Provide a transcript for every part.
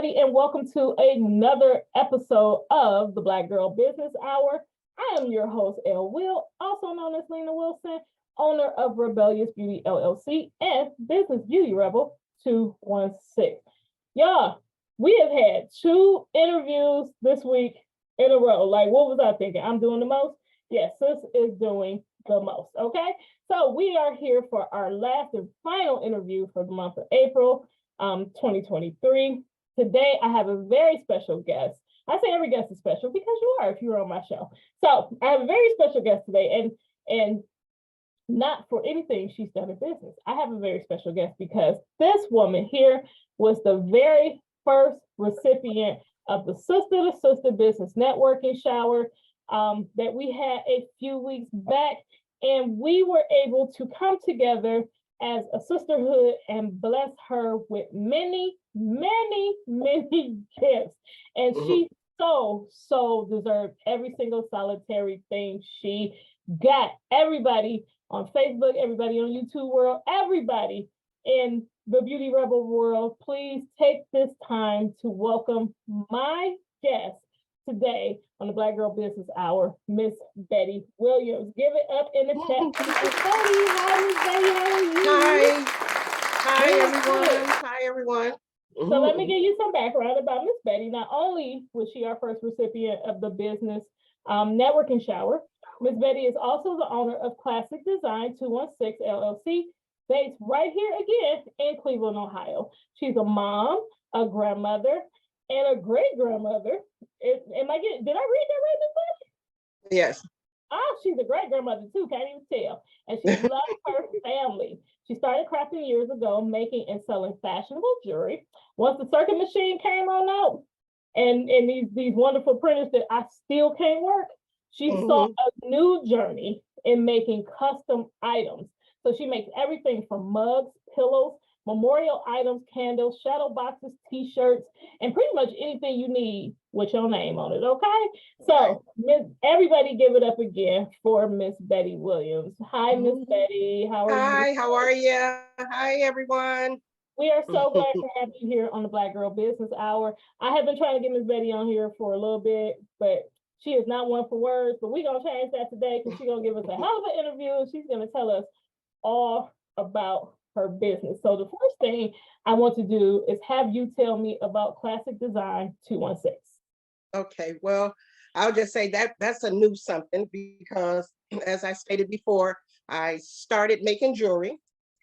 everybody, and welcome to another episode of the Black Girl Business Hour. I am your host, L.Will, also known as Lena Wilson, owner of Rebellious Beauty LLC and Business Beauty Rebel 216. Y'all, we have had 2 interviews this week in a row. Like, what was I thinking? I'm doing the most? Yes, sis is doing the most, okay? So we are here for our last and final interview for the month of April 2023. Today, I have a very special guest. I say every guest is special because you are if you're on my show. So I have a very special guest today, and not for anything she's done in business. I have a very special guest because this woman here was the very first recipient of the Sister to Sister Business Networking Shower that we had a few weeks back. And we were able to come together as a sisterhood and bless her with many, many, many gifts. And she so deserved every single solitary thing she got. Everybody on Facebook, everybody on YouTube world, everybody in the Beauty Rebel world, please take this time to welcome my guest today on the Black Girl Business Hour, Miss Betty Williams. Give it up in the chat. Miss Betty, hi, Miss Betty, how are you? Hi everyone. Hi everyone. So let me give you some background about Miss Betty. Not only was she our first recipient of the business networking shower, Miss Betty is also the owner of Klassic Design 216 LLC, based right here again in Cleveland, Ohio. She's a mom, a grandmother, and a great-grandmother. Did I read that right, Miss Betty? Yes. Oh, she's a great-grandmother too, can't even tell. And she loves her family. She started crafting years ago, making and selling fashionable jewelry. Once the circuit machine came on out, and these wonderful printers that I still can't work, she saw a new journey in making custom items. So she makes everything from mugs, pillows, memorial items, candles, shadow boxes, t-shirts, and pretty much anything you need with your name on it, okay? So everybody give it up again for Miss Betty Williams. Hi, Miss Betty, how are you? Hi, how are you? Hi, everyone. We are so glad to have you here on the Black Girl Business Hour. I have been trying to get Miss Betty on here for a little bit, but she is not one for words, but we're gonna change that today because she's gonna give us a hell of an interview. She's gonna tell us all about her business. So the first thing I want to do is have you tell me about Klassic Design 216. Okay, well, I'll just say that's a new something because as I stated before, I started making jewelry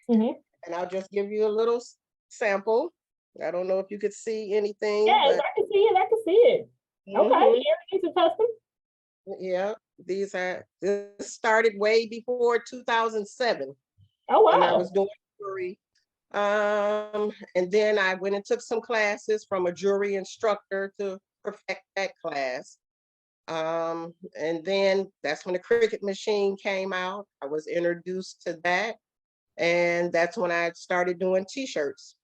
and I'll just give you a little sample. I don't know if you could see anything. Yes, but I can see it. Okay, earrings are custom. Yeah, this started way before 2007. Oh, wow. When I was doing jewelry. And then I went and took some classes from a jewelry instructor to perfect that class. And then that's when the Cricut machine came out. I was introduced to that. And that's when I started doing t-shirts.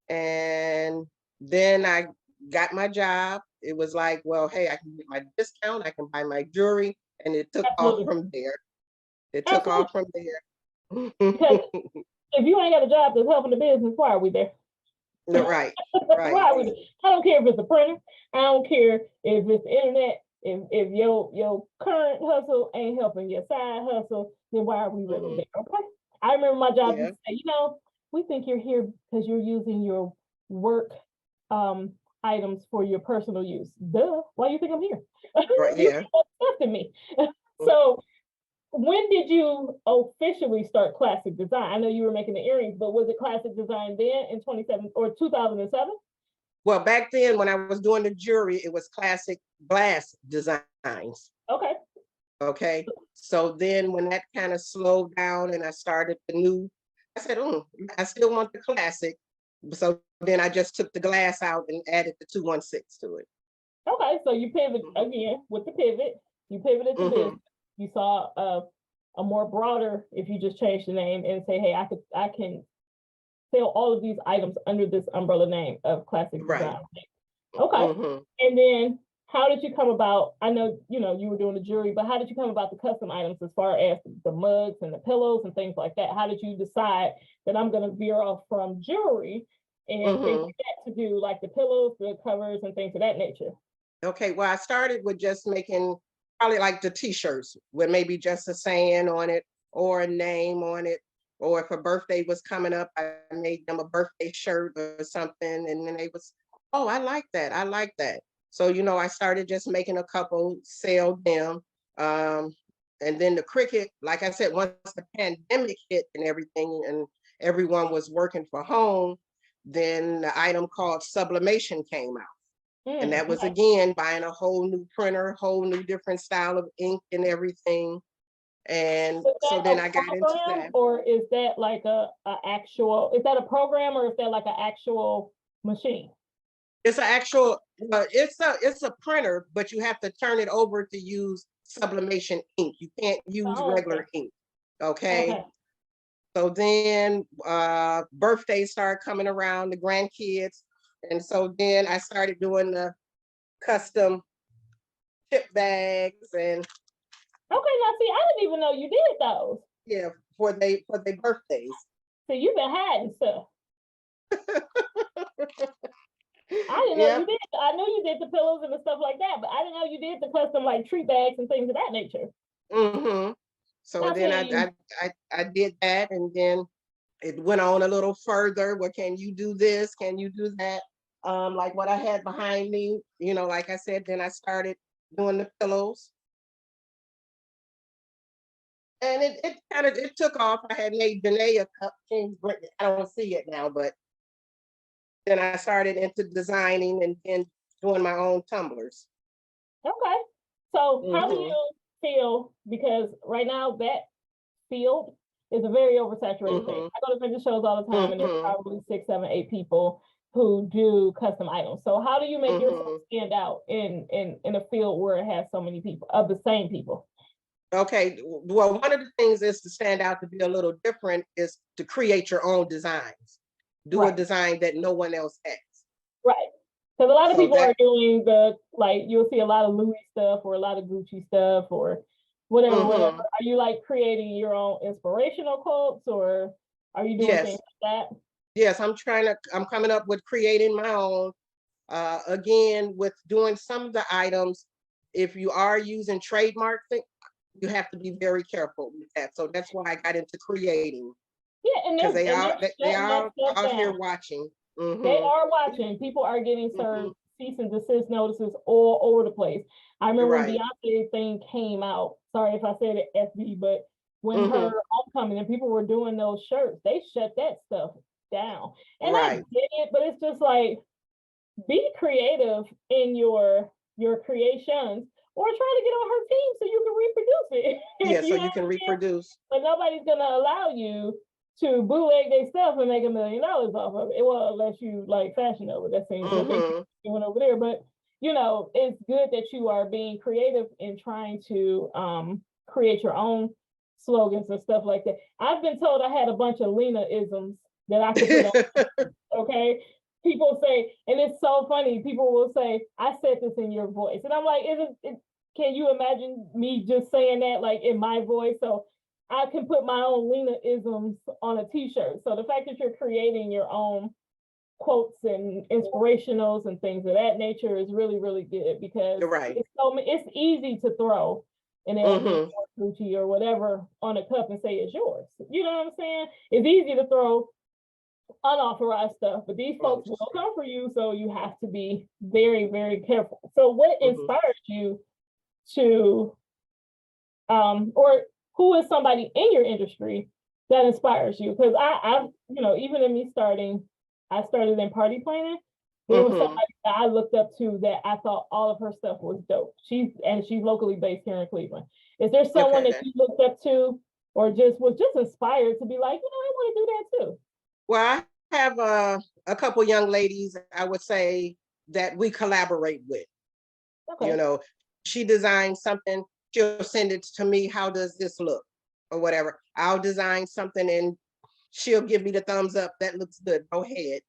And then I got my job. It was like, well, hey, I can get my discount. I can buy my jewelry. And it took off from there. Because if you ain't got a job that's helping the business, why are we there? Right. Why are we there? I don't care if it's a printer. I don't care if it's the internet. If your current hustle ain't helping your side hustle, then why are we really there? Okay. I remember my job used to say, we think you're here because you're using your work items for your personal use. Duh. Why do you think I'm here? Right. Yeah. To me. So when did you officially start Klassic Design? I know you were making the earrings, but was it Klassic Design then in 2007? Well, back then when I was doing the jewelry, it was Klassic Designs. Okay. Okay. So then when that kind of slowed down and I started the new, I said, I still want the classic. So then I just took the glass out and added the 216 to it. Okay. So you pivoted again with the pivot. You pivoted to this. You saw a more broader, if you just change the name and say, hey, I can sell all of these items under this umbrella name of Klassic Design. Okay. And then how did you come about? I know, you were doing the jewelry, but how did you come about the custom items as far as the mugs and the pillows and things like that? How did you decide that I'm going to veer off from jewelry and things like that to do like the pillows, the covers, and things of that nature? Okay, well, I started with just making probably like the t-shirts with maybe just a saying on it or a name on it. Or if a birthday was coming up, I made them a birthday shirt or something. And then they was, oh, I like that. I like that. So, I started just making a couple, sell them. And then the Cricut, like I said, once the pandemic hit and everything and everyone was working from home, then the item called sublimation came out. And that was Nice. again buying a whole new printer, whole new different style of ink and everything. And Is so that then a I got into program, that. or is that like a actual, is that a program, or is that like an actual machine? It's an actual, it's a printer, but you have to turn it over to use sublimation ink. You can't use Oh, okay. regular ink. Okay. Okay. So then birthdays started coming around, the grandkids. And so then I started doing the custom chip bags and Okay, now see, I didn't even know you did those. yeah, for their birthdays. So you've been hiding stuff. I didn't know Yep. you did. I knew you did the pillows and the stuff like that, but I didn't know you did the custom like treat bags and things of that nature. So Now then see, I did that, and then it went on a little further. Well, can you do this? Can you do that? Like what I had behind me, like I said, then I started doing the pillows. And it kind of it took off. I had made Danae a cup. I don't see it now, but then I started into designing and then doing my own tumblers. okay. So how do hmm you feel? Because right now that field is a very oversaturated thing. hmm I go to vintage shows all the time, and there's hmm probably 6, 7, 8 people who do custom items. So how do you make yourself hmm stand out in a field where it has so many people of the same people? Okay, well, one of the things is to stand out to be a little different is to create your own designs. Do a Right. design that no one else has. Right. Because a lot of So people are that, doing the, like, you'll see a lot of Louis stuff or a lot of Gucci stuff or whatever, whatever. hmm Are you like creating your own inspirational quotes, or are you doing things yes, like that? yes, I'm coming up with creating my own. Again, with doing some of the items, if you are using trademark things, you have to be very careful with that. So that's why I got into creating, Yeah, and because they're they shutting that are stuff out here down. watching. They hmm are watching. People are getting hmm served cease and desist notices all over the place. I remember when Right. Beyonce thing came out. Sorry if I said it FB, but when hmm her homecoming and people were doing those shirts, they shut that stuff down. And I Right. get it, but it's just like, be creative in your creations, or try to get on her team so you can reproduce Yeah. it. So You know you what can I'm saying? reproduce. But nobody's gonna allow you to bootleg their stuff and make $1 million off of it. Well, unless you like fashionable, that seems what they hmm doing over there. But it's good that you are being creative in trying to create your own slogans and stuff like that. I've been told I had a bunch of Lena isms that I could put on. Okay. People say, and it's so funny, people will say, I said this in your voice. And I'm like, can you imagine me just saying that like in my voice? So I can put my own Lena isms on a t-shirt. So the fact that you're creating your own quotes and inspirationals and things of that nature is really, really good, because You're right. it's easy to throw an LV hmm or Gucci or whatever on a cup and say it's yours. You know what I'm saying? It's easy to throw unauthorized stuff, but these folks will come for you, so you have to be very, very careful. So what hmm inspired you to or who is somebody in your industry that inspires you? Because I've even in me starting, I started in party planning. There was hmm somebody that I looked up to that I thought all of her stuff was dope. She's locally based here in Cleveland. Is there someone that Okay. you looked up to, or just was just inspired to be like, I want to do that too? Well, I have a couple young ladies, I would say, that we collaborate with. You Okay. know, she designs something, she'll send it to me. How does this look? Or whatever. I'll design something and she'll give me the thumbs up. That looks good. Go ahead.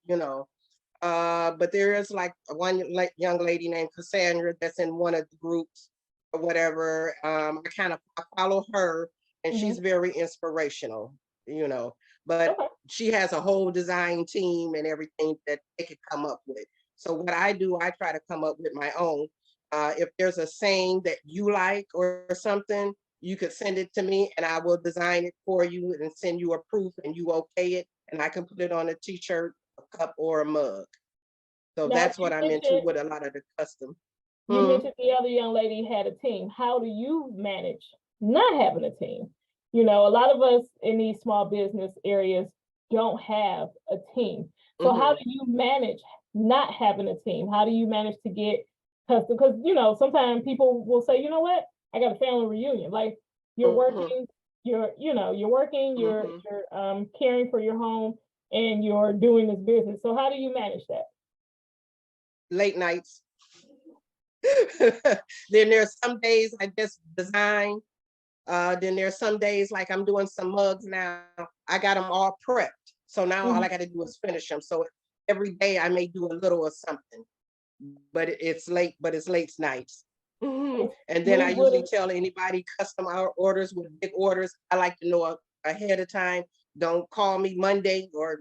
But there is like one young lady named Cassandra that's in one of the groups or whatever. I follow her, and she's Mhm. very inspirational, you know. but Okay. she has a whole design team and everything that they could come up with. So what I do, I try to come up with my own. If there's a saying that you like or something, you could send it to me and I will design it for you and send you a proof and you okay it. And I can put it on a t-shirt, a cup, or a mug. So Now that's what I'm into with a lot of the custom. you mentioned the other young lady had a team. How do you manage not having a team? You know, a lot of us in these small business areas don't have a team. So how do you manage not having a team? How do you manage to get custom? Because, you know, sometimes people will say, you know what, I got a family reunion. Like you're working, you're working, you're caring for your home and you're doing this business. So how do you manage that? Late nights. Then there's some days I just design. Then there's some days like I'm doing some mugs now. I got them all prepped. So now all I got to do is finish them. So every day I may do a little of something, but it's late nights. And then I usually tell anybody custom orders with big orders, I like to know ahead of time. Don't call me Monday or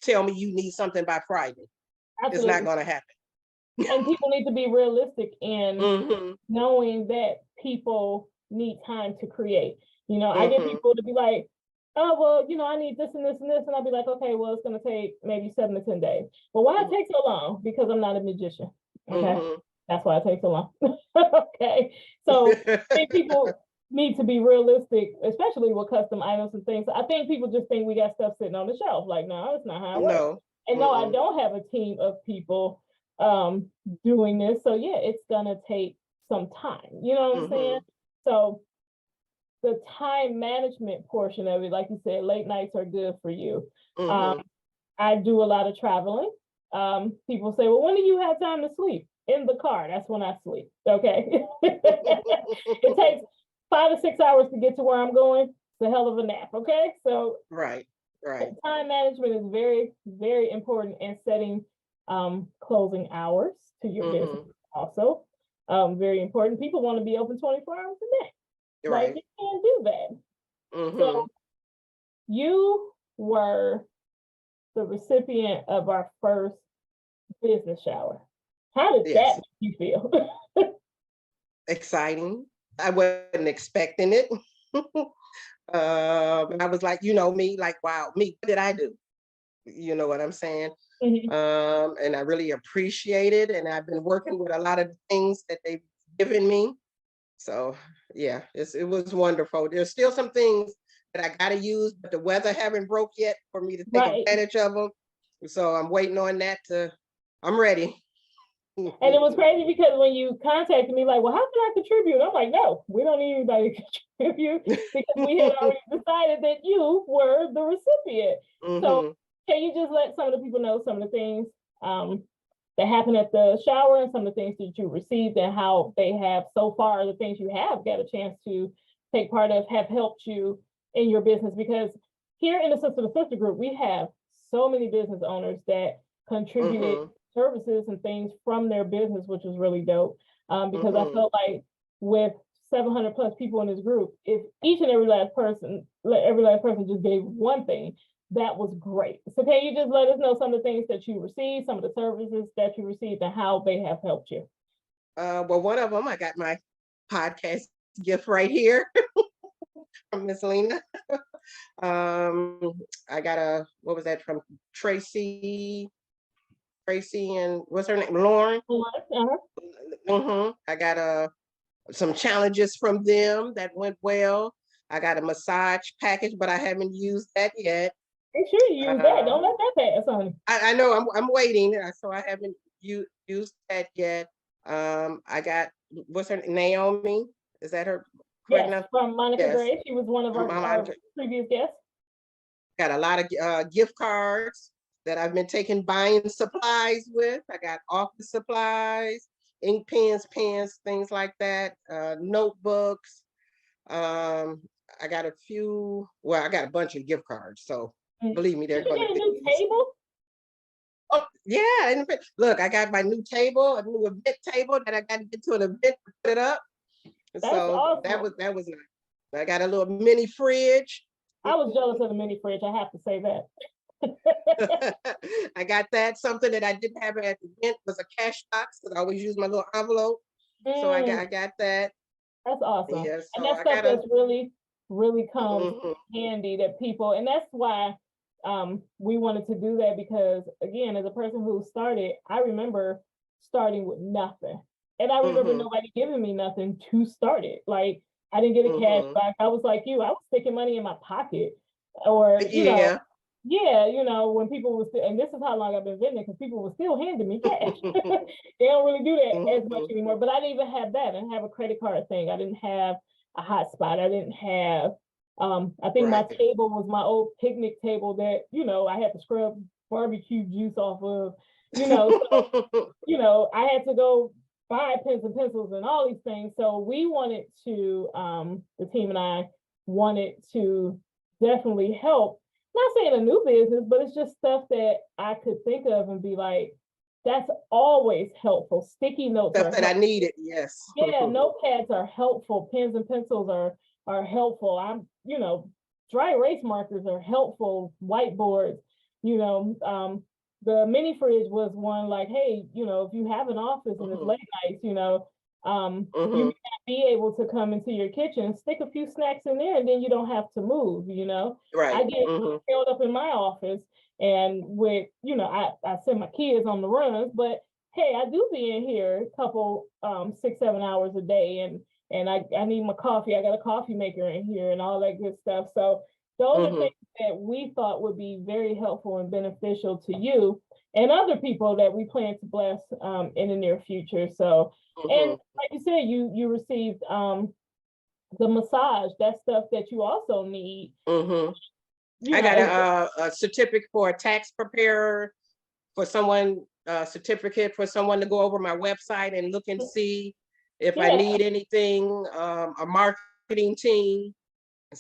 tell me you need something by Friday. Absolutely. It's not going to happen. And people need to be realistic in knowing that people need time to create. You know, I get people to be like, oh, well, you know, I need this and this and this. And I'll be like, okay, well, it's going to take maybe 7 to 10 days. But why it takes so long? Because I'm not a magician. Okay. That's why it takes so long. Okay. So I think people need to be realistic, especially with custom items and things. I think people just think we got stuff sitting on the shelf. Like, no, that's not how it works. And no, I don't have a team of people doing this. So yeah, it's gonna take some time. You know what I'm saying? So the time management portion of it, like you said, late nights are good for you. I do a lot of traveling. People say, well, when do you have time to sleep? In the car. That's when I sleep. Okay. It takes 5 to 6 hours to get to where I'm going. It's a hell of a nap. Okay. So right. Time management is very, very important in setting closing hours to your business. Also, very important. People want to be open 24 hours a day. Right. Like you can't do that. So you were the recipient of our first business shower. How did that make you feel? Exciting. I wasn't expecting it. I was like, you know, me, like, wow, me, what did I do? You know what I'm saying? And I really appreciate it. And I've been working with a lot of things that they've given me. So yeah, it was wonderful. There's still some things that I got to use, but the weather haven't broke yet for me to take advantage of them. So I'm waiting on that I'm ready. And it was crazy because when you contacted me, like, well, how can I contribute? I'm like, no, we don't need anybody to contribute because we had already decided that you were the recipient. So can you just let some of the people know some of the things that happened at the shower and some of the things that you received and how they have so far, the things you have got a chance to take part of have helped you in your business? Because here in the Sister to Sister group, we have so many business owners that contributed services and things from their business, which was really dope. Because I felt like with 700 plus people in this group, if each and every last person just gave one thing, that was great. So can you just let us know some of the things that you received, some of the services that you received, and how they have helped you? Well, one of them, I got my podcast gift right here from Miss Lena. I got what was that from Tracy and what's her name? Lauren. I got some challenges from them that went well. I got a massage package, but I haven't used that yet. Make sure you use that. Don't let that pass on you. I know I'm waiting, so I haven't used that yet. I got what's her name? Naomi? Is that her? Yes, from Monica Gray. She was one of our previous guests. Got a lot of gift cards that I've been buying supplies with. I got office supplies, ink pens, things like that, notebooks. I got I got a bunch of gift cards. So believe me, they're going to get a new table. Oh yeah, and look, I got my new table, a new event table that I got to get to an event to put it up. That's so awesome. that was nice. I got a little mini fridge I was jealous of the mini fridge. I have to say that. I got that. Something that I didn't have at the event was a cash box because I always use my little envelope. So I Mm, got that. that's awesome. Yeah, And so that I stuff gotta. that's really, really comes Mhm, handy that people, and that's why we wanted to do that because again, as a person who started, I remember starting with nothing. And I remember mhm, nobody giving me nothing to start it. Like I didn't get a cash mhm. back. I was like you, I was sticking money in my pocket. Or, Yeah. yeah, when people was, and this is how long I've been vending because people were still handing me cash. They don't really do that as much Mhm. anymore. But I didn't even have that. I didn't have a credit card thing. I didn't have a hotspot. I didn't have. I think my Right. table was my old picnic table that I had to scrub barbecue juice off of. So I had to go buy pens and pencils and all these things. So we wanted to, the team and I wanted to definitely help. Not saying a new business, but it's just stuff that I could think of and be like, that's always helpful. Sticky notes Stuff are that I helpful. needed. Yes. Yeah, notepads are helpful. Pens and pencils are helpful. Dry erase markers are helpful. Whiteboards, you know, the mini fridge was one like, hey, if you have an office and it's Mhm, late nights, you may mhm. not be able to come into your kitchen, stick a few snacks in there, and then you don't have to move. I Right. get Mhm, held up in my office and with, I send my kids on the runs, but hey, I do be in here a couple 6, 7 hours a day and I need my coffee. I got a coffee maker in here and all that good stuff. So those are mhm, things that we thought would be very helpful and beneficial to you and other people that we plan to bless in the near future. So, and mhm, like you said, you received the massage, that stuff that you also need, mhm. you I got know. a certificate for a tax preparer for someone, certificate for someone to go over my website and look and see if I Yeah, need anything, a marketing team.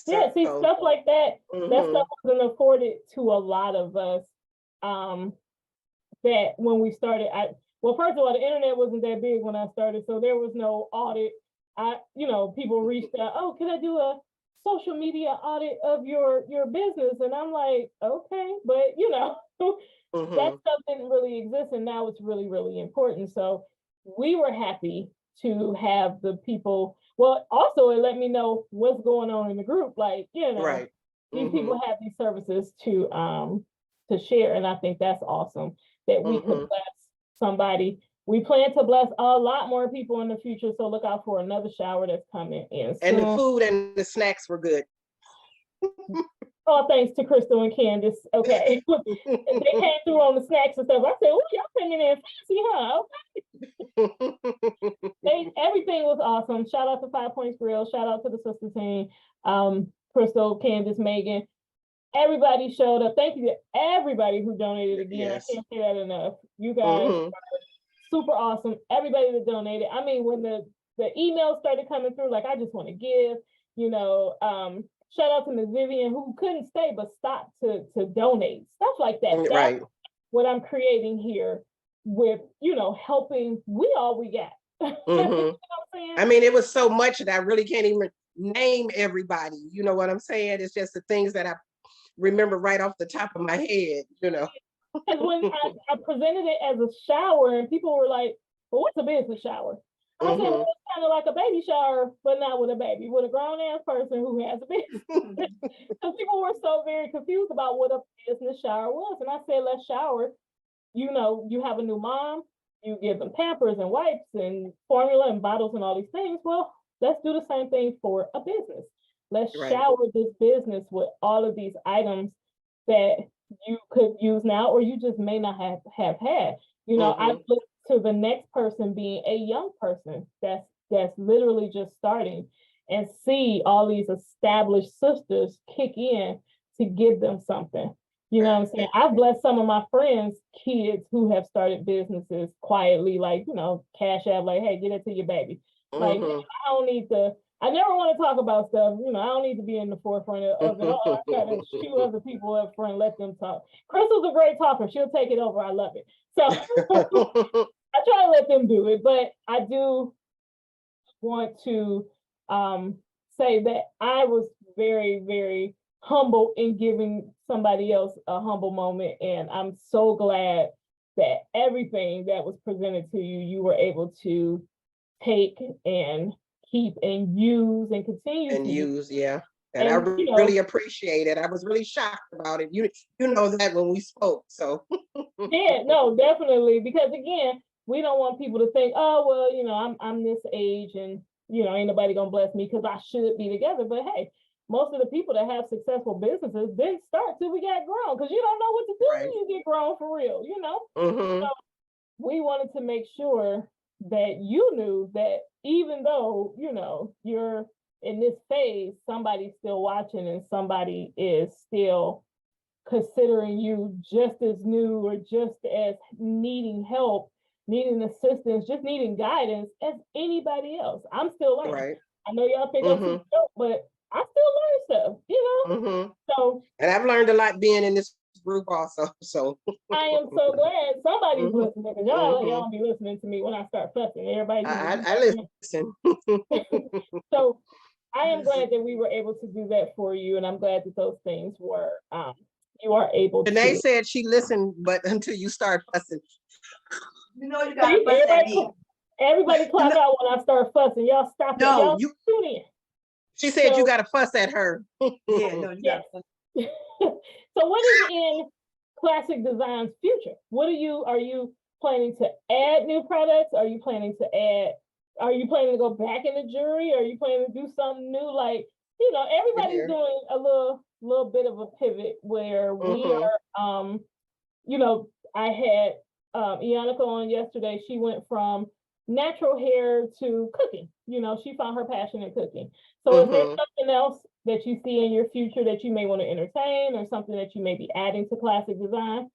yeah, see So, stuff like that mhm, stuff wasn't afforded to a lot of us. Um, that when we started, well, first of all, the internet wasn't that big when I started, so there was no audit. People reached out, oh, can I do a social media audit of your business? And I'm like, okay, but that mhm. stuff didn't really exist, and now it's really, really important. So we were happy to have the people. Well, also it let me know what's going on in the group. Like, Right. these people Mhm, have these services to share, and I think that's awesome that we could mhm. bless somebody. We plan to bless a lot more people in the future, so look out for another shower that's coming in And the soon. food and the snacks were good. All thanks to Crystal and Candace. Okay. They came through on the snacks and stuff. I said, oh, y'all coming in fancy, huh? Everything was awesome. Shout out to Five Points Grill. Shout out to the sister team. Crystal, Candace, Megan. Everybody showed up. Thank you to everybody who donated again. I Yes. can't say that enough. You guys Mhm. super awesome. Everybody that donated. I mean, when the emails started coming through, like I just want to give, shout out to Ms. Vivian who couldn't stay but stopped to donate. Stuff like that. That's Right. what I'm creating here with, helping we all we got. You know what Mhm. I'm saying? I mean, it was so much that I really can't even name everybody. You know what I'm saying? It's just the things that I remember right off the top of my head. Because when I presented it as a shower and people were like, well, what's a business shower? I said, well, Mhm. it's kind of like a baby shower, but not with a baby, with a grown ass person who has a business. Because people were so very confused about what a business shower was. And I said, let's shower. You have a new mom, you give them pampers and wipes and formula and bottles and all these things. Well, let's do the same thing for a business. Let's Right. shower this business with all of these items that you could use now, or you just may not have had. I Mhm. look to the next person being a young person that's literally just starting and see all these established sisters kick in to give them something. You know what I'm saying? Right. I've blessed some of my friends' kids who have started businesses quietly, like, cash out, like, hey, get it to your baby. Like, Mhm. I don't need to, I never want to talk about stuff. I don't need to be in the forefront of it all. I gotta shoot other people up front, let them talk. Crystal's a great talker. She'll take it over. I love it. So I try to let them do it, but I do want to say that I was very, very humble in giving somebody else a humble moment. And I'm so glad that everything that was presented to you, you were able to take and keep and use and continue And to use. use, yeah. And I And, you know, really appreciate it. I was really shocked about it. You know that when we spoke, so. yeah, no, definitely. Because again, we don't want people to think, oh, well, you know, I'm this age and, you know, ain't nobody gonna bless me because I should be together. But hey, most of the people that have successful businesses didn't start till we got grown, because you don't know what to do Right. when you get grown for real, you know? Mm-hmm. So we wanted to make sure that you knew that even though, you know, you're in this phase, somebody's still watching and somebody is still considering you just as new or just as needing help, needing assistance, just needing guidance as anybody else. I'm still learning. Right. I know y'all think I'm Mm-hmm. super dope, but I still learn stuff, you know? Mm-hmm. So And I've learned a lot being in this group also. So. I am so glad somebody's Mm-hmm. listening, because y'all Mm-hmm. don't be listening to me when I start fussing. Everybody I listen. So I am glad that we were able to do that for you, and I'm glad that those things were you are able Janae to. said she listened, but until you start fussing. You know you gotta fuss at me. Everybody clock No. out when I start fussing. Y'all stop it. No, Y'all you. tune in. She said you So- got to fuss at her. Yeah, no, you Yes. gotta fuss. So what is in Classic Design's future? Are you planning to add new products? Are you planning to go back in the jewelry? Are you planning to do something new? Like, you know, everybody's Here. doing a little bit of a pivot where we Mhm. are, you know, I had Ionica on yesterday. She went from natural hair to cooking. You know, she found her passion in cooking. So is there Mhm. something else that you see in your future that you may want to entertain, or something that you may be adding to Classic Design?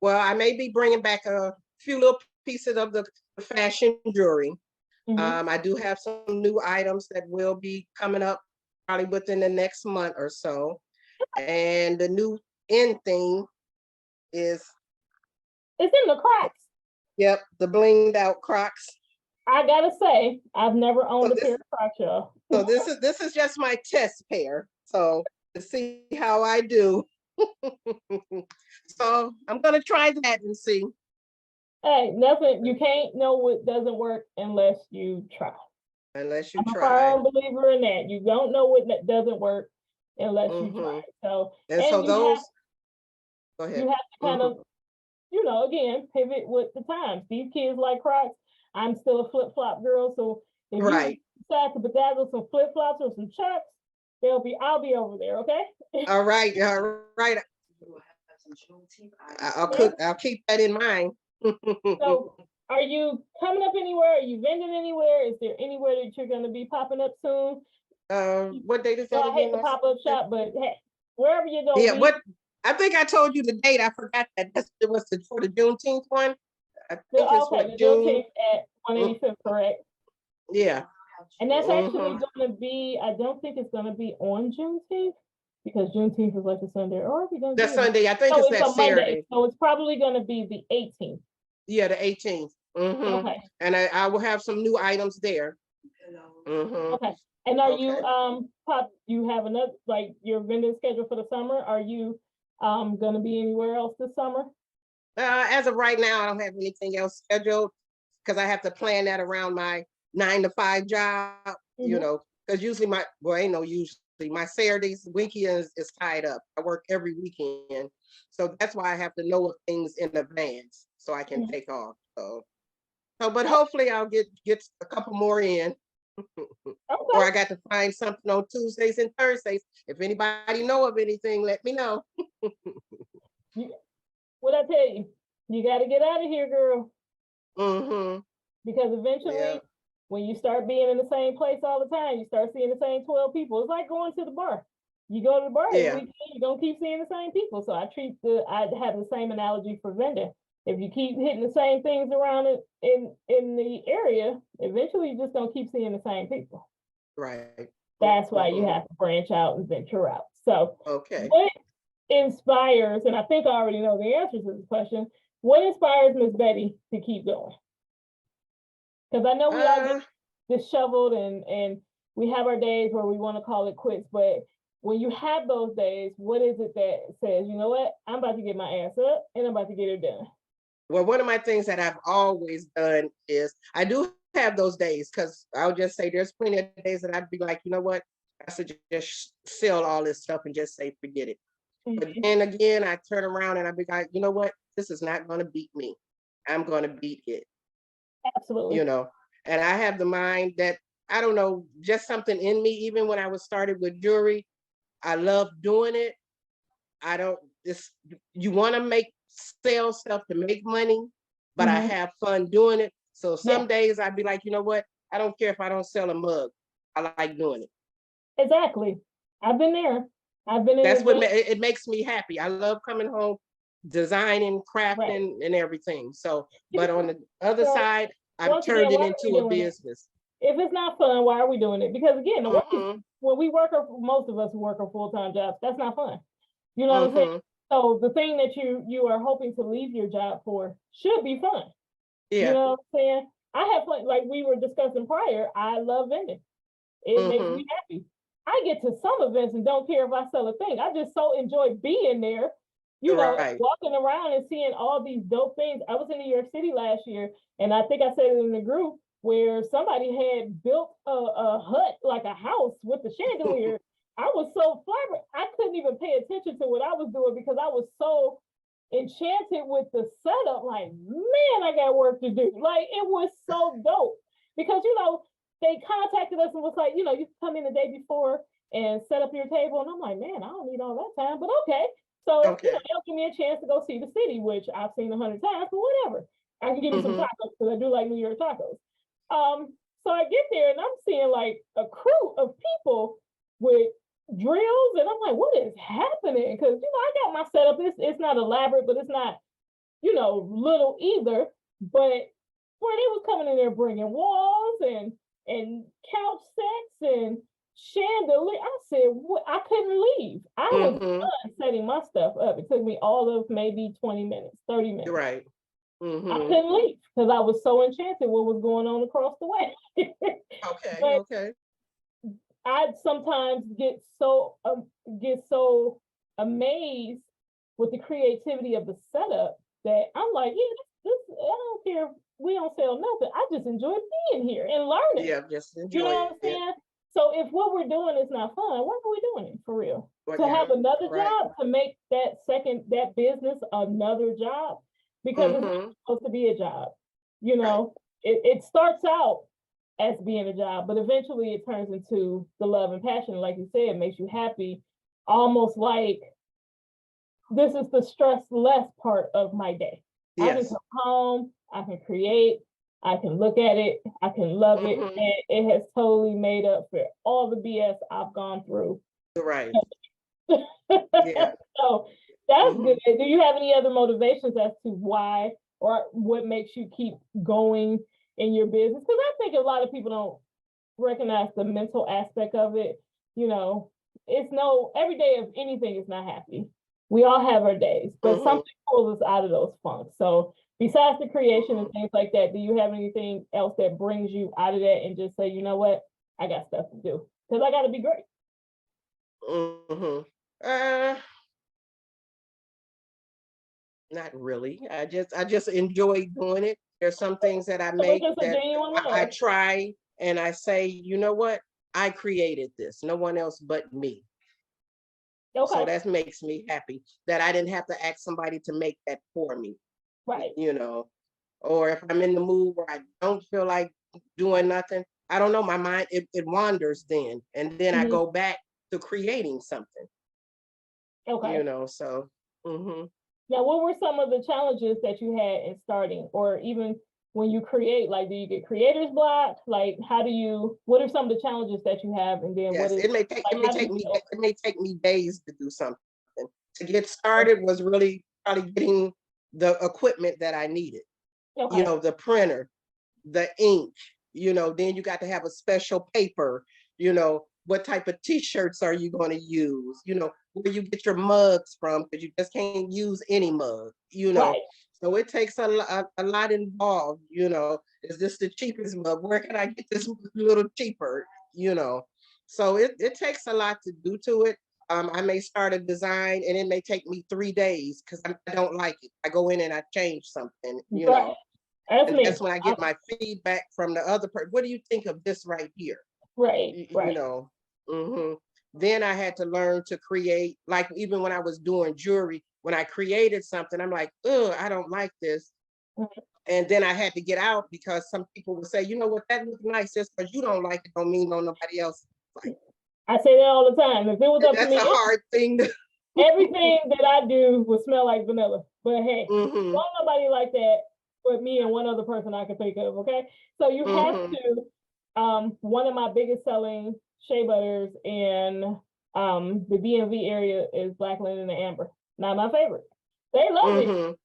Well, I may be bringing back a few little pieces of the fashion jewelry. Mhm. I do have some new items that will be coming up probably within the next month or so. And the new end thing is, It's in the Crocs. yep, the blinged out Crocs. I gotta say, I've never owned a this- pair of Crocs, y'all. So this is just my test pair. So to see how I do. So I'm gonna try that and see. Hey, nothing. You can't know what doesn't work unless you try. Unless you I'm a try. firm believer in that. You don't know what doesn't work unless you try. So, And so you those, go have ahead. you have to kind of, you know, again, pivot with the times. These kids like Crocs. I'm still a flip flop girl, so if Right. you decide to bedazzle some flip flops or some chucks, I'll be over there. Okay. All right. All right. I'll keep that in mind. So, are you coming up anywhere? Are you vending anywhere? Is there anywhere that you're going to be popping up soon? What date is So that I hate again? to pop up shop, but hey, wherever you're going to Yeah, be. what I think I told you the date. I forgot that. It was for the Juneteenth one. I think it's Okay, what, the June. 13th at 185th, correct? Yeah. And that's actually Mhm. going to be, I don't think it's going to be on Juneteenth, because Juneteenth is like a Sunday, or are we going to That Sunday. I think No, it's it's that a Monday, Saturday. so it's probably going to be the 18th. Yeah, the 18th. Okay, And I will have some new items there. okay. And are you, Okay. you have another, like, your vending schedule for the summer? Are you going to be anywhere else this summer? As of right now, I don't have anything else scheduled because I have to plan that around my 9 to 5 job, you Mhm. know, because usually ain't no usually, my Saturdays, weekends is tied up. I work every weekend. So that's why I have to know things in advance so I can Mhm. take off. But hopefully I'll get a couple more in. Or Okay. I got to find something on Tuesdays and Thursdays. If anybody know of anything, let me know. What I tell you, you got to get out of here, girl. Mm-hmm. Because eventually, Yeah. when you start being in the same place all the time, you start seeing the same 12 people. It's like going to the bar. You go to the bar every Yeah. weekend, you're gonna keep seeing the same people. So I have the same analogy for vending. If you keep hitting the same things around it in the area, eventually you're just gonna keep seeing the same people. Right. That's why you have to branch out and venture out. So Okay. what inspires, and I think I already know the answer to this question, what inspires Miss Betty to keep going? Because I know we all get disheveled and we have our days where we want to call it quits, but when you have those days, what is it that says, you know what, I'm about to get my ass up and I'm about to get it done? Well, one of my things that I've always done is I do have those days, because I'll just say there's plenty of days that I'd be like, you know what, I should just sell all this stuff and just say, forget it. But then again, I turn around and I be like, you know what, this is not going to beat me. I'm going to beat it. Absolutely. You know, and I have the mind that, I don't know, just something in me, even when I was started with jewelry, I love doing it. I don't, this, you want to sell stuff to make money, but I have fun doing it. So some days I'd be like, you know what? I don't care if I don't sell a mug. I like doing it. Exactly. I've been there. I've been in That's what it makes me happy. I love coming home, designing, crafting, and everything. So, but on the other side, I've turned it into a business. If it's not fun, why are we doing it? Because again, the work is, when we work, most of us work a full-time job, that's not fun. You know what I'm saying? So the thing that you are hoping to leave your job for should be fun. Yeah. You know what I'm saying? I have fun, like we were discussing prior, I love vending. It makes me happy. I get to some events and don't care if I sell a thing. I just so enjoy being there, you know, walking around and seeing all these dope things. I was in New York City last year, and I think I said it in the group, where somebody had built a hut, like a house with the chandelier. I was so flabbergasted. I couldn't even pay attention to what I was doing because I was so enchanted with the setup. Like, man, I got work to do. Like, it was so dope because, you know, they contacted us and was like, you know, you come in the day before and set up your table. And I'm like, man, I don't need all that time, but okay. So, you know, they'll give me a chance to go see the city, which I've seen 100 times, but whatever. I can give me some tacos because I do like New York tacos. So I get there and I'm seeing like a crew of people with drills, and I'm like, what is happening? Because, you know, I got my setup. It's not elaborate, but it's not, you know, little either. But where they was coming in there bringing walls and couch sets and chandelier, I said, what? I couldn't leave. I was done setting my stuff up. It took me all of maybe 20 minutes, 30 minutes. Right. I couldn't leave because I was so enchanted what was going on across the way. Okay. I sometimes get so amazed with the creativity of the setup that I'm like, yeah, this I don't care if we don't sell nothing. I just enjoy being here and learning. Yeah, just enjoy. You know what I'm saying? So if what we're doing is not fun, why are we doing it for real? To have another job, to make that business another job, because it's not supposed to be a job. You know, it starts out as being a job, but eventually it turns into the love and passion. Like you said, it makes you happy, almost like this is the stress less part of my day. I can come home, I can create, I can look at it, I can love it, and it has totally made up for all the BS I've gone through. Right. So that's good. Do you have any other motivations as to why or what makes you keep going in your business? Because I think a lot of people don't recognize the mental aspect of it. You know, every day of anything is not happy. We all have our days, but something pulls us out of those funks. So besides the creation and things like that, do you have anything else that brings you out of that and just say, you know what, I got stuff to do because I got to be great? Not really. I just enjoy doing it. There's some things that I make that I try and I say, you know what? I created this. No one else but me. So that makes me happy that I didn't have to ask somebody to make that for me. Right. You know, or if I'm in the mood where I don't feel like doing nothing, I don't know, my mind, it wanders then. And then I go back to creating something. You know, so. Now, what were some of the challenges that you had in starting, or even when you create? Like, do you get creator's block? Like, what are some of the challenges that you have? And then it may take me days to do something. To get started was really probably getting the equipment that I needed. You know, the printer, the ink, you know, then you got to have a special paper, you know, what type of t-shirts are you going to use? You know, where you get your mugs from, because you just can't use any mug, you know. So it takes a lot involved, you know. Is this the cheapest mug? Where can I get this little cheaper, you know? So it takes a lot to do to it. I may start a design and it may take me 3 days because I don't like it. I go in and I change something, you Right. know. That's And me. that's when I get my feedback from the other person. What do you think of this right here? Right, You right. know. Then I had to learn to create, like even when I was doing jewelry, when I created something, I'm like, oh, I don't like this. Mhm. And then I had to get out because some people would say, you know what, that looks nice. Just because you don't like it don't mean no nobody else like. I say that all the time. If it was up to That's me, a hard thing to. everything that I do would smell like vanilla. But hey, Mhm, don't nobody like that but me and one other person I can think of, okay? So you have mhm, to, one of my biggest selling shea butters in the DMV area is black linen and amber. Not my favorite. They love it. mhm,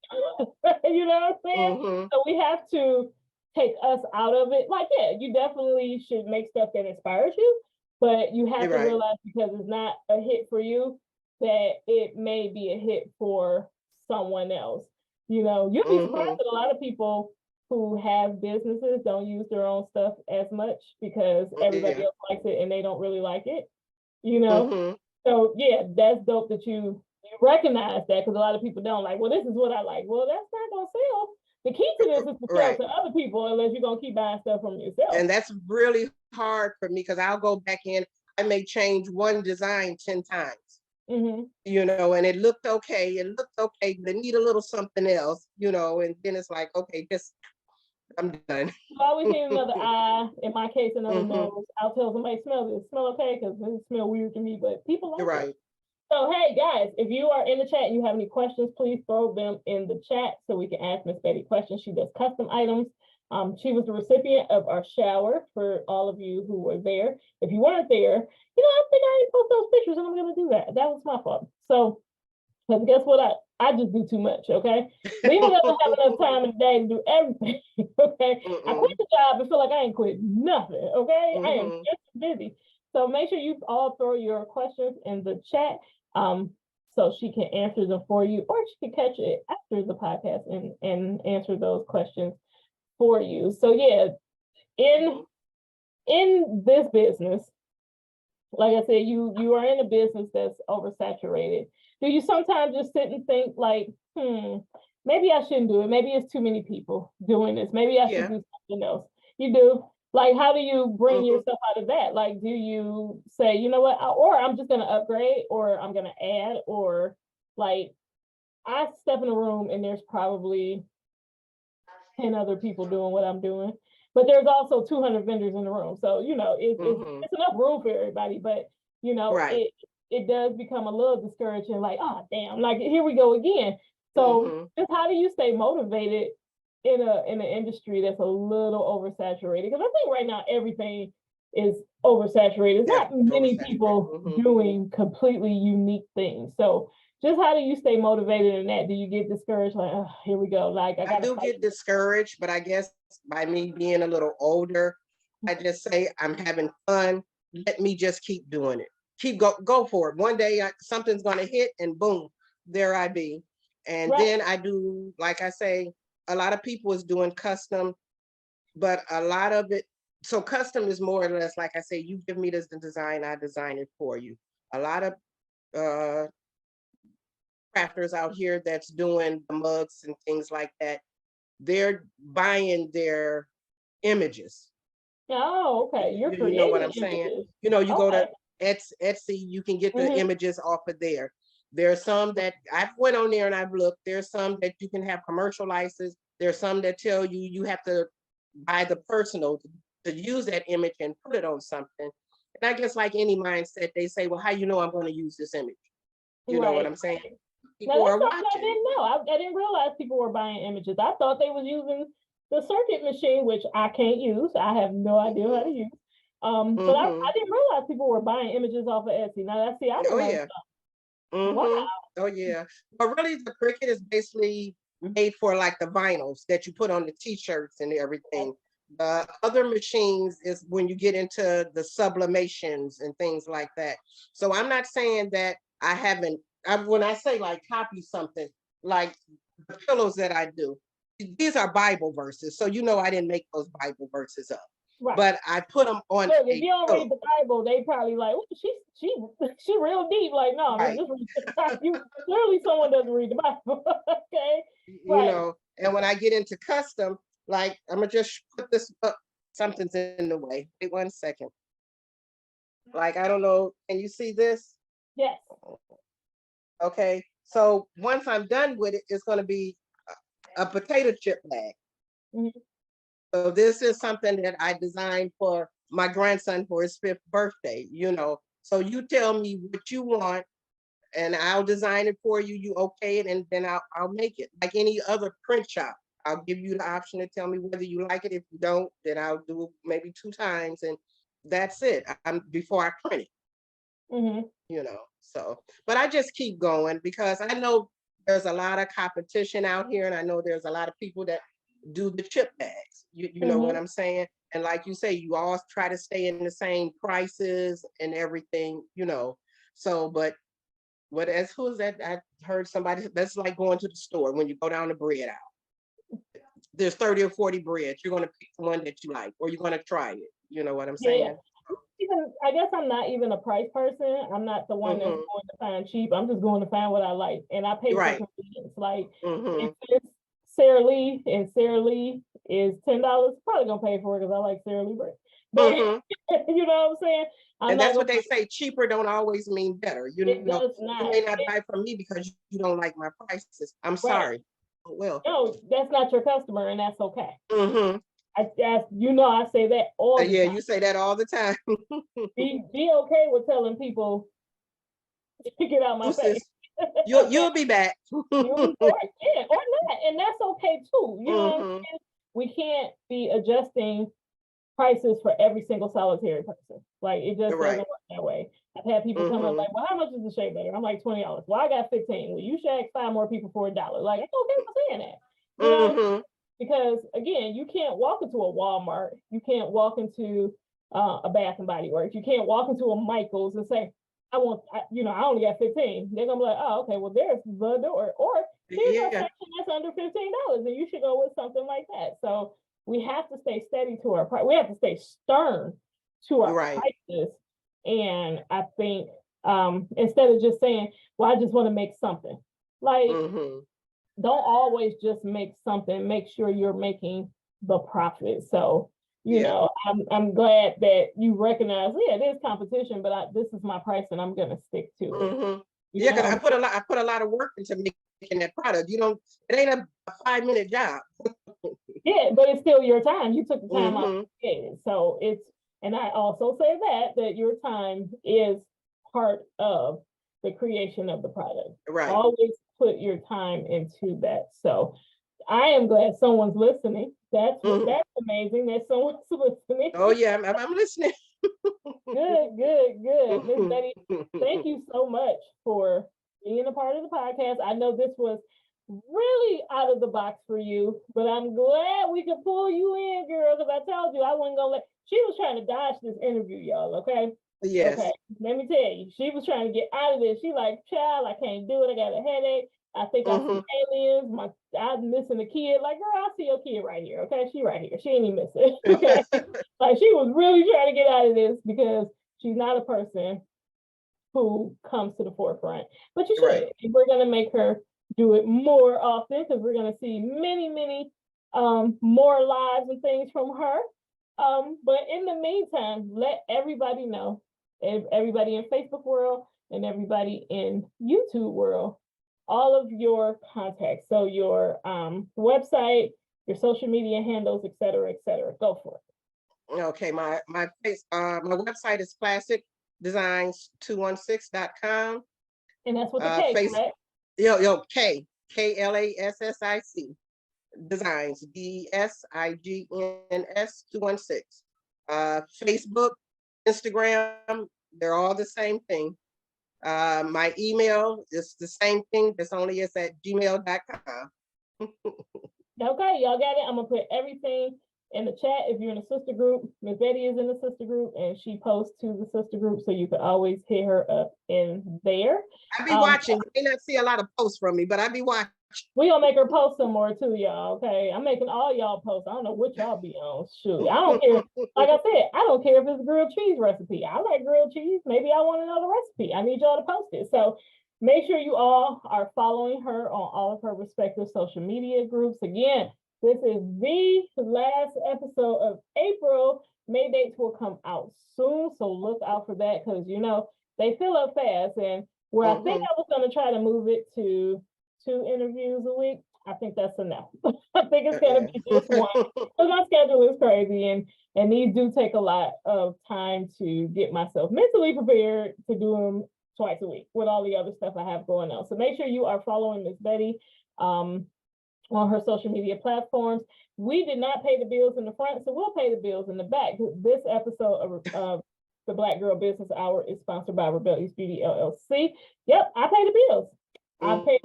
You know what I'm saying? mhm. So we have to take us out of it. Like, yeah, you definitely should make stuff that inspires you, but you have You're to right. realize because it's not a hit for you, that it may be a hit for someone else. You know, you'd be surprised Mhm. that a lot of people who have businesses don't use their own stuff as much because everybody Yeah. else likes it and they don't really like it, you know? Mhm. So yeah, that's dope that you recognize that because a lot of people don't like, well, this is what I like. Well, that's not gonna sell. The key to this is to sell Right. to other people unless you're gonna keep buying stuff from yourself. And that's really hard for me because I'll go back in. I may change one design 10 times, Hmm. you know, and it looked okay. It looked okay, but it need a little something else, you know, and then it's like, okay, just I'm done. You always need another eye, in my case, another Hmm. nose. I'll tell somebody, smell this, smell okay, because it smell weird to me, but people You're like it. right. So hey guys, if you are in the chat and you have any questions, please throw them in the chat so we can ask Miss Betty questions. She does custom items. She was the recipient of our shower for all of you who were there. If you weren't there, I think I didn't post those pictures and I'm gonna do that. That was my fault. So, because guess what? I just do too much, okay? Lena doesn't have enough time in the day to do everything, okay? I quit the job and feel like I ain't quit nothing, okay? I am just busy. So make sure you all throw your questions in the chat so she can answer them for you, or she can catch it after the podcast and answer those questions for you. So yeah, in this business, like I said, you are in a business that's oversaturated. Do you sometimes just sit and think like, maybe I shouldn't do it. Maybe it's too many people doing this. Maybe I should Yeah. do something else. You do. Like, how do you bring Mhm. yourself out of that? Like, do you say, you know what, or I'm just gonna upgrade, or I'm gonna add, or like I step in a room and there's probably 10 other people doing what I'm doing. But there's also 200 vendors in the room. So, Mhm. it's enough room for everybody. But, Right. it does become a little discouraging, like, oh, damn, like here we go again. So Mhm. just how do you stay motivated in an industry that's a little oversaturated? Because I think right now everything is oversaturated. There's not Definitely many oversaturated. people doing completely unique things. So just how do you stay motivated in that? Do you get discouraged? Like, oh, here we go. Like, I I gotta do fight. get discouraged, but I guess by me being a little older, I just say I'm having fun. Let me just keep doing it. Go for it. One day something's gonna hit, and boom, there I be. And Right. then I do, like I say, a lot of people is doing custom, but a lot of it. So custom is more or less like I say, you give me this design, I design it for you. A lot of uh crafters out here that's doing the mugs and things like that, they're buying their images. Oh, okay. You're You know what creating I'm saying? images. You know, you go to Okay. Etsy, you can get the Mhm. images off of there. There are some that I've went on there and I've looked. There's some that you can have commercial license. There's some that tell you you have to buy the personal to use that image and put it on something. And I guess like any mindset, they say, well, how you know I'm going to use this image? You know what Right. I'm saying? Now People that's are something I watching. didn't know. I didn't realize people were buying images. I thought they was using the circuit machine, which I can't use. I have no idea how to use. But I didn't realize people were buying images off of Etsy. Now that's I Oh learned yeah. something. Wow. Oh yeah. But really the Cricut is basically made for like the vinyls that you put on the t-shirts and everything. The other machines is when you get into the sublimations and things like that. So I'm not saying that I haven't, when I say like copy something, like the pillows that I do, these are Bible verses. So you know I didn't make those Bible verses up. Right. but I put them on. Look, if you don't read the Bible, they probably like, "Ooh, she real deep." Like, no, man, Right. just read the Bible. You clearly someone doesn't read the Bible. Okay. You Right. know, and when I get into custom, like I'm gonna just put this up, something's in the way. Wait 1 second. Like, I don't know, can you see this? Yes. Okay, so once I'm done with it, it's gonna be a potato chip bag. Mhm. So this is something that I designed for my grandson for his 5th birthday, you know. So you tell me what you want and I'll design it for you. You okay it, and then I'll make it like any other print shop. I'll give you the option to tell me whether you like it. If you don't, then I'll do it maybe 2 times, and that's it. I'm before I print it, Mm-hmm. you know. So, but I just keep going because I know there's a lot of competition out here, and I know there's a lot of people that do the chip bags. You know what I'm saying? And like you say, you all try to stay in the same prices and everything, you know. So, but what as who is that? I heard somebody that's like going to the store when you go down the bread aisle. There's 30 or 40 breads. You're gonna pick the one that you like, or you're gonna try it. You know what I'm Yeah. saying? Even I guess I'm not even a price person. I'm not the one that's Mhm. going to find cheap. I'm just going to find what I like, and I pay for Right. convenience. Like if Mhm. it's Sara Lee and Sara Lee is $10, probably gonna pay for it because I like Sara Lee bread. But Mhm. you know what I'm saying? I'm And not that's what gonna. they say. Cheaper don't always mean better. You It know, does you not. may not buy from me because you don't like my prices. I'm Right. sorry. Oh, well. No, that's not your customer, and that's okay. Mhm. I say that all the Yeah, time. you say that all the time. Be okay with telling people to get out my face. You'll be back. Or not, and that's okay too. You know what I'm Mhm. saying? We can't be adjusting prices for every single solitary person. Like it just doesn't Right. work that way. I've had people come up Mhm. like, "Well, how much is the shea butter?" I'm like, $20. Well, I got 15. Well, you should ask 5 more people for $1. Like it's okay for saying that. You know what I'm saying? Mhm. Because again, you can't walk into a Walmart, you can't walk into a Bath and Body Works, you can't walk into a Michael's and say, I only got 15. They're gonna be like, oh, okay, well, there's the door. Or here's a Yeah. section that's under $15, and you should go with something like that. So we have to stay steady to our price. We have to stay stern to our Right. prices. And I think instead of just saying, well, I just want to make something. Like, Mhm. don't always just make something, make sure you're making the profit. So, Yeah. I'm glad that you recognize, yeah, there's competition, but this is my price and I'm gonna stick to it. Mhm. You Yeah, because know, I put a lot of work into making that product. You know, it ain't a 5-minute job. yeah, but it's still your time. You took the time out Mhm. to get it. So and I also say that your time is part of the creation of the product. Right. Always put your time into that. So I am glad someone's listening. Mhm. That's amazing that someone's listening. Oh yeah, I'm listening. Good. Miss Betty, thank you so much for being a part of the podcast. I know this was really out of the box for you, but I'm glad we could pull you in, girl, because I told you I wasn't gonna she was trying to dodge this interview, y'all, okay? Yes. Okay, let me tell you, she was trying to get out of this. She like, child, I can't do it. I got a headache. I think I see Mhm. aliens. I'm missing a kid. Like, girl, I see your kid right here. Okay, she right here. She ain't even missing. Okay, like she was really trying to get out of this because she's not a person who comes to the forefront. But you should. Right. And we're gonna make her do it more often because we're gonna see many more lives and things from her. But in the meantime, let everybody know, everybody in Facebook world and everybody in YouTube world, all of your contacts. So your website, your social media handles, et cetera, et cetera. Go for it. Okay, my website is classicdesigns216.com. And that's what the K, Face correct? Klassic Designs DESIGNS 216. Facebook, Instagram, they're all the same thing. My email is the same thing. It's only it's at gmail.com. Okay, y'all got it. I'm gonna put everything in the chat. If you're in a sister group, Miss Betty is in the sister group and she posts to the sister group, so you can always hit her up in there. I be watching. You may not see a lot of posts from me, but I be watching. We gonna make her post some more too, y'all. Okay, I'm making all y'all posts. I don't know what y'all be on. Shoot, I don't care. Like I said, I don't care if it's a grilled cheese recipe. I like grilled cheese. Maybe I want another recipe. I need y'all to post it. So make sure you all are following her on all of her respective social media groups. Again, this is the last episode of April. May dates will come out soon, so look out for that because you know they fill up fast. And where I think I was going to try to move it to 2 interviews a week, I think that's enough. I think it's going to be just one because my schedule is crazy and these do take a lot of time to get myself mentally prepared to do them twice a week with all the other stuff I have going on. So make sure you are following Miss Betty on her social media platforms. We did not pay the bills in the front, so we'll pay the bills in the back. This episode of the Black Girl Business Hour is sponsored by Rebellious Beauty LLC. Yep, I pay the bills. I pay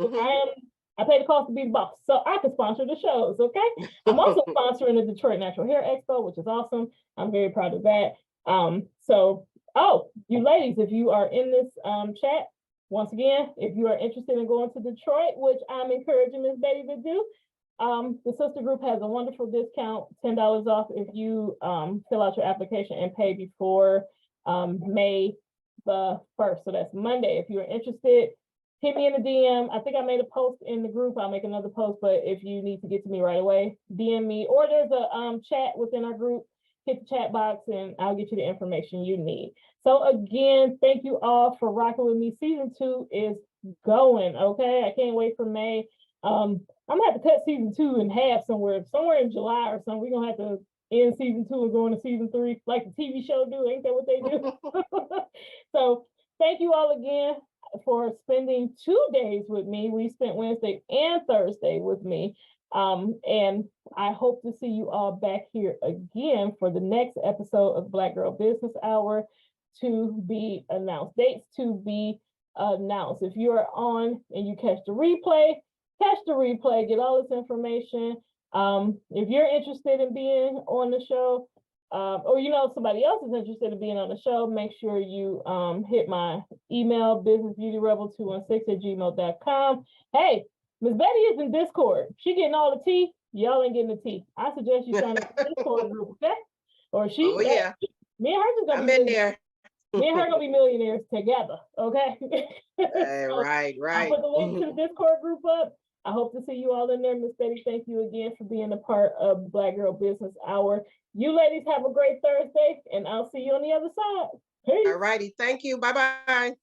the cost to be the boss, so I can sponsor the shows. Okay, I'm also sponsoring the Detroit Natural Hair Expo, which is awesome. I'm very proud of that. You ladies, if you are in this chat, once again, if you are interested in going to Detroit, which I'm encouraging Miss Betty to do, the sister group has a wonderful discount, $10 off if you fill out your application and pay before May the 1st. So that's Monday. If you're interested, hit me in the DM. I think I made a post in the group. I'll make another post, but if you need to get to me right away, DM me, or there's a chat within our group. Hit the chat box and I'll get you the information you need. So again, thank you all for rocking with me. Season 2 is going, okay? I can't wait for May. I'm gonna have to cut season 2 in half somewhere in July or something. We're gonna have to end season 2 and go into season 3 like the TV show do. Ain't that what they do? So thank you all again for spending 2 days with me. We spent Wednesday and Thursday with me. And I hope to see you all back here again for the next episode of Black Girl Business Hour to be announced. Dates to be announced. If you are on and you catch the replay, get all this information. If you're interested in being on the show, or you know somebody else is interested in being on the show, make sure you hit my email, businessbeautyrebel216@gmail.com. Hey, Miss Betty is in Discord. She getting all the tea. Y'all ain't getting the tea. I suggest you sign up for the Discord group, okay? Or me and her just gonna I'm in there. Me and her gonna be millionaires together, okay? Right. I'll put the link to the Discord group up. I hope to see you all in there. Miss Betty, thank you again for being a part of Black Girl Business Hour. You ladies have a great Thursday, and I'll see you on the other side. Peace. All righty. Thank you. Bye-bye.